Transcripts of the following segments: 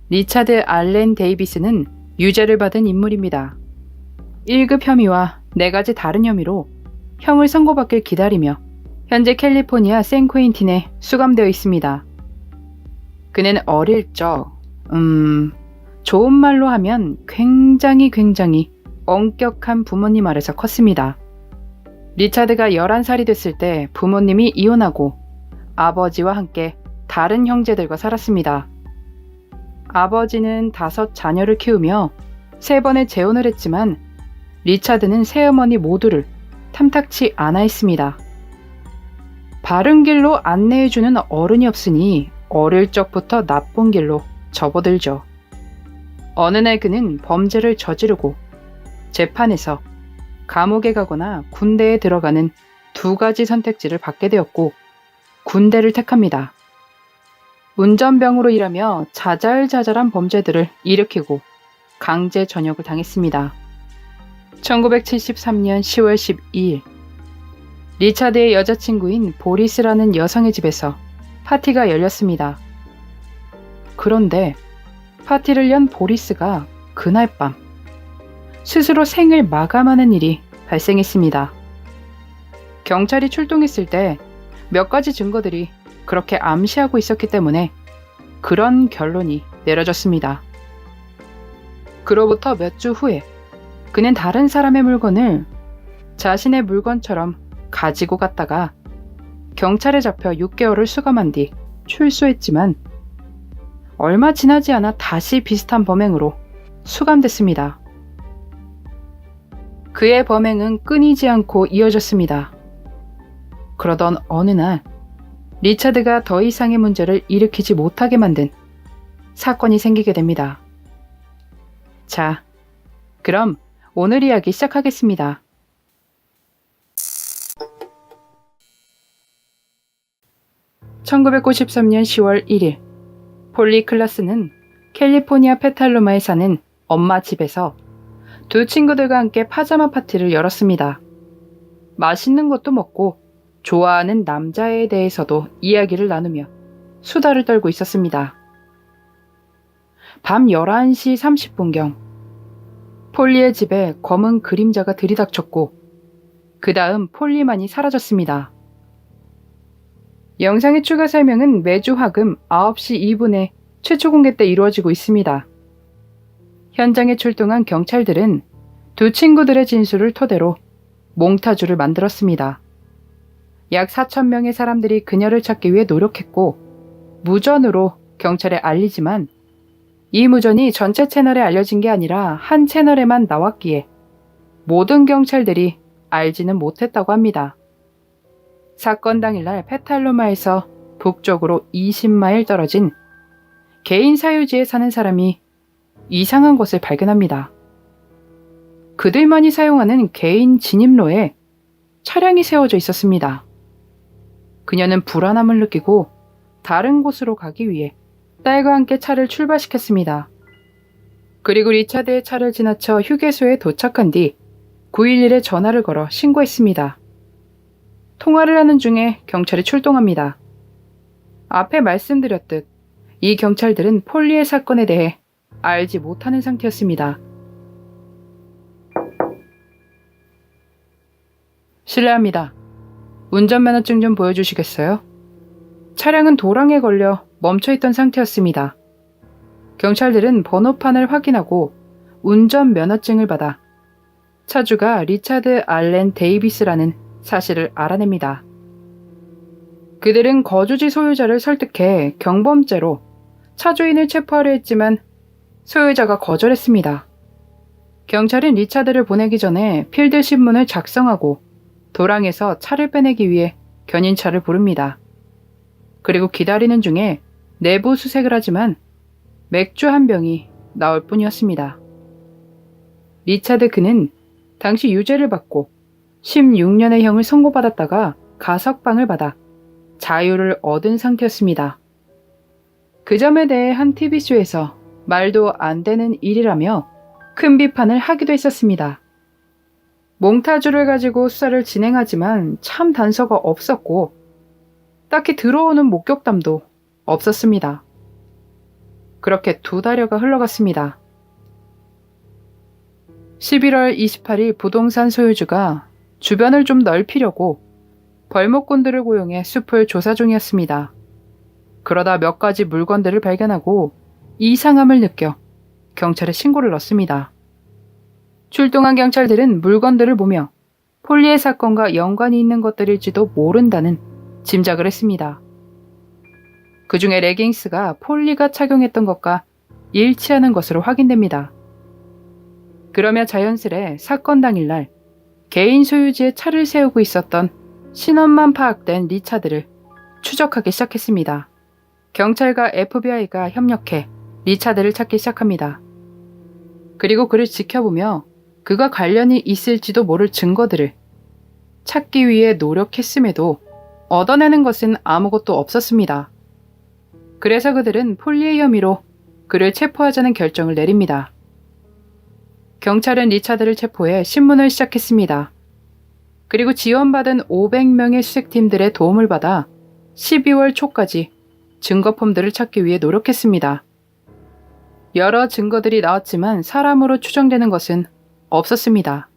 리차드 알렌 데이비스는 유죄를 받은 인물입니다. 1급 혐의와 4가지 다른 혐의로 형을 선고받길 기다리며 현재 캘리포니아 샌코인틴에 수감되어 있습니다. 그는 어릴 적, 좋은 말로 하면 굉장히 엄격한 부모님 아래서 컸습니다. 리차드가 11살이 됐을 때 부모님이 이혼하고 아버지와 함께 다른 형제들과 살았습니다. 아버지는 5 자녀를 키우며 3번의 재혼을 했지만 리차드는 새어머니 모두를 탐탁치 않아 했습니다. 바른 길로 안내해주는 어른이 없으니 어릴 적부터 나쁜 길로 접어들죠. 어느 날 그는 범죄를 저지르고 재판에서 감옥에 가거나 군대에 들어가는 2가지 선택지를 받게 되었고 군대를 택합니다. 운전병으로 일하며 자잘자잘한 범죄들을 일으키고 강제 전역을 당했습니다. 1973년 10월 12일 리차드의 여자친구인 보리스라는 여성의 집에서 파티가 열렸습니다. 그런데 파티를 연 보리스가 그날 밤 스스로 생을 마감하는 일이 발생했습니다. 경찰이 출동했을 때 몇 가지 증거들이 그렇게 암시하고 있었기 때문에 그런 결론이 내려졌습니다. 그로부터 몇 주 후에 그는 다른 사람의 물건을 자신의 물건처럼 가지고 갔다가 경찰에 잡혀 6개월을 수감한 뒤 출소했지만 얼마 지나지 않아 다시 비슷한 범행으로 수감됐습니다. 그의 범행은 끊이지 않고 이어졌습니다. 그러던 어느 날 리차드가 더 이상의 문제를 일으키지 못하게 만든 사건이 생기게 됩니다. 자, 그럼 오늘 이야기 시작하겠습니다. (1993년 10월 1일) 폴리 클라스는 캘리포니아 페탈로마에 사는 엄마 집에서 2 친구들과 함께 파자마 파티를 열었습니다. 맛있는 것도 먹고 좋아하는 남자에 대해서도 이야기를 나누며 수다를 떨고 있었습니다. 밤 11시 30분경 폴리의 집에 검은 그림자가 들이닥쳤고 그 다음 폴리만이 사라졌습니다. 영상의 추가 설명은 매주 화금 9시 2분에 최초 공개 때 이루어지고 있습니다. 현장에 출동한 경찰들은 2 친구들의 진술을 토대로 몽타주를 만들었습니다. 약 4,000명의 사람들이 그녀를 찾기 위해 노력했고 무전으로 경찰에 알리지만 이 무전이 전체 채널에 알려진 게 아니라 한 채널에만 나왔기에 모든 경찰들이 알지는 못했다고 합니다. 사건 당일날 페탈로마에서 북쪽으로 20마일 떨어진 개인 사유지에 사는 사람이 이상한 것을 발견합니다. 그들만이 사용하는 개인 진입로에 차량이 세워져 있었습니다. 그녀는 불안함을 느끼고 다른 곳으로 가기 위해 딸과 함께 차를 출발시켰습니다. 그리고 리차드의 차를 지나쳐 휴게소에 도착한 뒤 911에 전화를 걸어 신고했습니다. 통화를 하는 중에 경찰이 출동합니다. 앞에 말씀드렸듯 이 경찰들은 폴리의 사건에 대해 알지 못하는 상태였습니다. 실례합니다. 운전면허증 좀 보여주시겠어요? 차량은 도랑에 걸려 멈춰있던 상태였습니다. 경찰들은 번호판을 확인하고 운전면허증을 받아 차주가 리차드 알렌 데이비스라는 사실을 알아냅니다. 그들은 거주지 소유자를 설득해 경범죄로 차주인을 체포하려 했지만 소유자가 거절했습니다. 경찰은 리차드를 보내기 전에 필드 신문을 작성하고 도랑에서 차를 빼내기 위해 견인차를 부릅니다. 그리고 기다리는 중에 내부 수색을 하지만 맥주 한 병이 나올 뿐이었습니다. 리차드 그는 당시 유죄를 받고 16년의 형을 선고받았다가 가석방을 받아 자유를 얻은 상태였습니다. 그 점에 대해 한 TV쇼에서 말도 안 되는 일이라며 큰 비판을 하기도 했었습니다. 몽타주를 가지고 수사를 진행하지만 참 단서가 없었고 딱히 들어오는 목격담도 없었습니다. 그렇게 2달여가 흘러갔습니다. 11월 28일 부동산 소유주가 주변을 좀 넓히려고 벌목꾼들을 고용해 숲을 조사 중이었습니다. 그러다 몇 가지 물건들을 발견하고 이상함을 느껴 경찰에 신고를 넣습니다. 출동한 경찰들은 물건들을 보며 폴리의 사건과 연관이 있는 것들일지도 모른다는 짐작을 했습니다. 그 중에 레깅스가 폴리가 착용했던 것과 일치하는 것으로 확인됩니다. 그러며 자연스레 사건 당일날 개인 소유지에 차를 세우고 있었던 신원만 파악된 리차드를 추적하기 시작했습니다. 경찰과 FBI가 협력해 리차드를 찾기 시작합니다. 그리고 그를 지켜보며 그가 관련이 있을지도 모를 증거들을 찾기 위해 노력했음에도 얻어내는 것은 아무것도 없었습니다. 그래서 그들은 폴리의 혐의로 그를 체포하자는 결정을 내립니다. 경찰은 리차드를 체포해 신문을 시작했습니다. 그리고 지원받은 500명의 수색팀들의 도움을 받아 12월 초까지 증거품들을 찾기 위해 노력했습니다. 여러 증거들이 나왔지만 사람으로 추정되는 것은 없었습니다.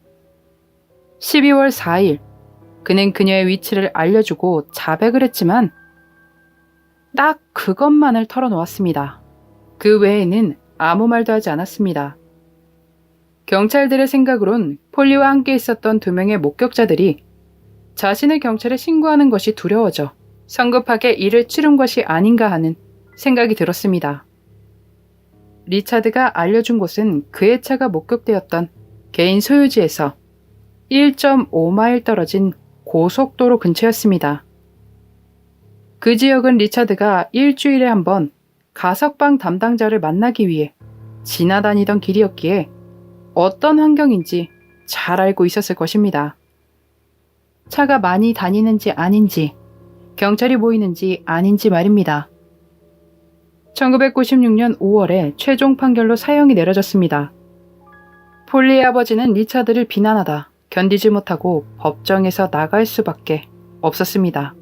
12월 4일, 그는 그녀의 위치를 알려주고 자백을 했지만 딱 그것만을 털어놓았습니다. 그 외에는 아무 말도 하지 않았습니다. 경찰들의 생각으론 폴리와 함께 있었던 2명의 목격자들이 자신을 경찰에 신고하는 것이 두려워져 성급하게 일을 치른 것이 아닌가 하는 생각이 들었습니다. 리차드가 알려준 곳은 그의 차가 목격되었던 개인 소유지에서 1.5마일 떨어진 고속도로 근처였습니다. 그 지역은 리차드가 일주일에 한 번 가석방 담당자를 만나기 위해 지나다니던 길이었기에 어떤 환경인지 잘 알고 있었을 것입니다. 차가 많이 다니는지 아닌지, 경찰이 보이는지 아닌지 말입니다. 1996년 5월에 최종 판결로 사형이 내려졌습니다. 폴리의 아버지는 리차드를 비난하다 견디지 못하고 법정에서 나갈 수밖에 없었습니다.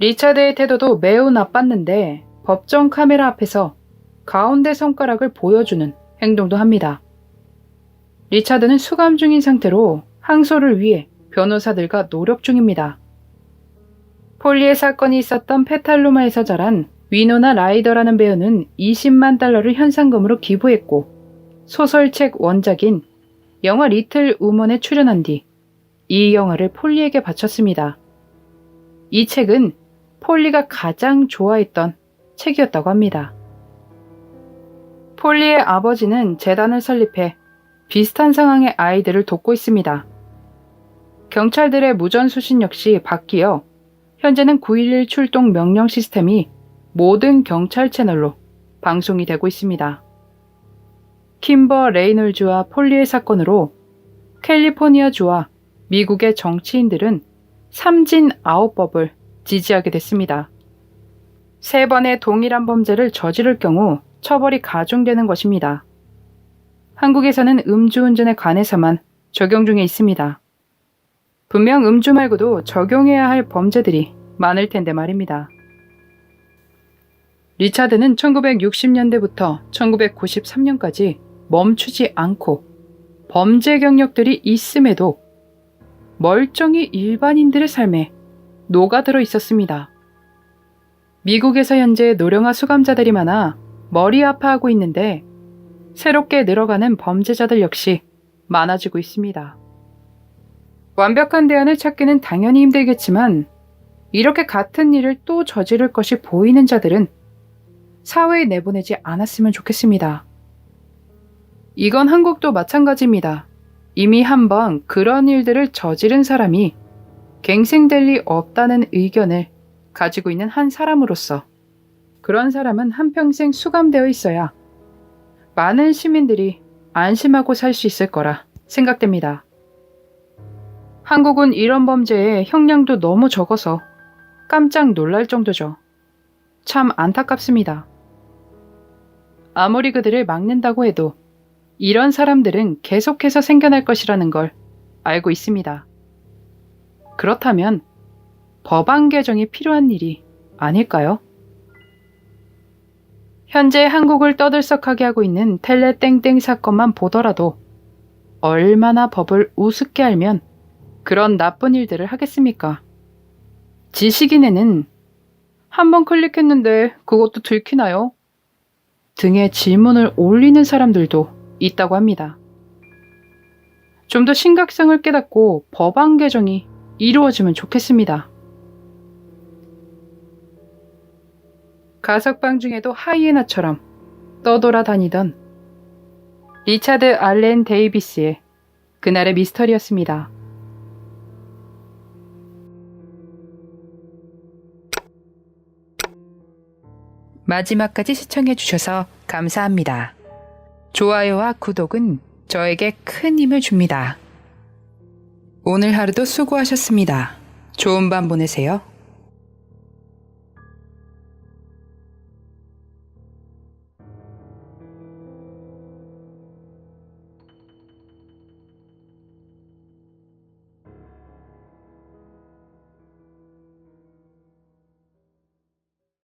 리차드의 태도도 매우 나빴는데 법정 카메라 앞에서 가운데 손가락을 보여주는 행동도 합니다. 리차드는 수감 중인 상태로 항소를 위해 변호사들과 노력 중입니다. 폴리의 사건이 있었던 페탈루마에서 자란 위노나 라이더라는 배우는 20만 달러를 현상금으로 기부했고 소설책 원작인 영화 리틀 우먼에 출연한 뒤 이 영화를 폴리에게 바쳤습니다. 이 책은 폴리가 가장 좋아했던 책이었다고 합니다. 폴리의 아버지는 재단을 설립해 비슷한 상황의 아이들을 돕고 있습니다. 경찰들의 무전수신 역시 바뀌어 현재는 911 출동 명령 시스템이 모든 경찰 채널로 방송이 되고 있습니다. kimber 레이놀즈와 폴리의 사건으로 캘리포니아주와 미국의 정치인들은 삼진 아웃법을 지지하게 됐습니다. 3번의 동일한 범죄를 저지를 경우 처벌이 가중되는 것입니다. 한국에서는 음주운전에 관해서만 적용 중에 있습니다. 분명 음주 말고도 적용해야 할 범죄들이 많을 텐데 말입니다. 리차드는 1960년대부터 1993년까지 멈추지 않고 범죄 경력들이 있음에도 멀쩡히 일반인들의 삶에 녹아들어 있었습니다. 미국에서 현재 노령화 수감자들이 많아 머리 아파하고 있는데 새롭게 늘어가는 범죄자들 역시 많아지고 있습니다. 완벽한 대안을 찾기는 당연히 힘들겠지만 이렇게 같은 일을 또 저지를 것이 보이는 자들은 사회에 내보내지 않았으면 좋겠습니다. 이건 한국도 마찬가지입니다. 이미 한번 그런 일들을 저지른 사람이 갱생될 리 없다는 의견을 가지고 있는 한 사람으로서 그런 사람은 한평생 수감되어 있어야 많은 시민들이 안심하고 살 수 있을 거라 생각됩니다. 한국은 이런 범죄의 형량도 너무 적어서 깜짝 놀랄 정도죠. 참 안타깝습니다. 아무리 그들을 막는다고 해도 이런 사람들은 계속해서 생겨날 것이라는 걸 알고 있습니다. 그렇다면 법안 개정이 필요한 일이 아닐까요? 현재 한국을 떠들썩하게 하고 있는 텔레땡땡 사건만 보더라도 얼마나 법을 우습게 알면 그런 나쁜 일들을 하겠습니까? 지식인에는 한번 클릭했는데 그것도 들키나요? 등의 질문을 올리는 사람들도 있다고 합니다. 좀 더 심각성을 깨닫고 법안 개정이 이루어지면 좋겠습니다. 가석방 중에도 하이에나처럼 떠돌아다니던 리차드 알렌 데이비스의 그날의 미스터리였습니다. 마지막까지 시청해주셔서 감사합니다. 좋아요와 구독은 저에게 큰 힘을 줍니다. 오늘 하루도 수고하셨습니다. 좋은 밤 보내세요.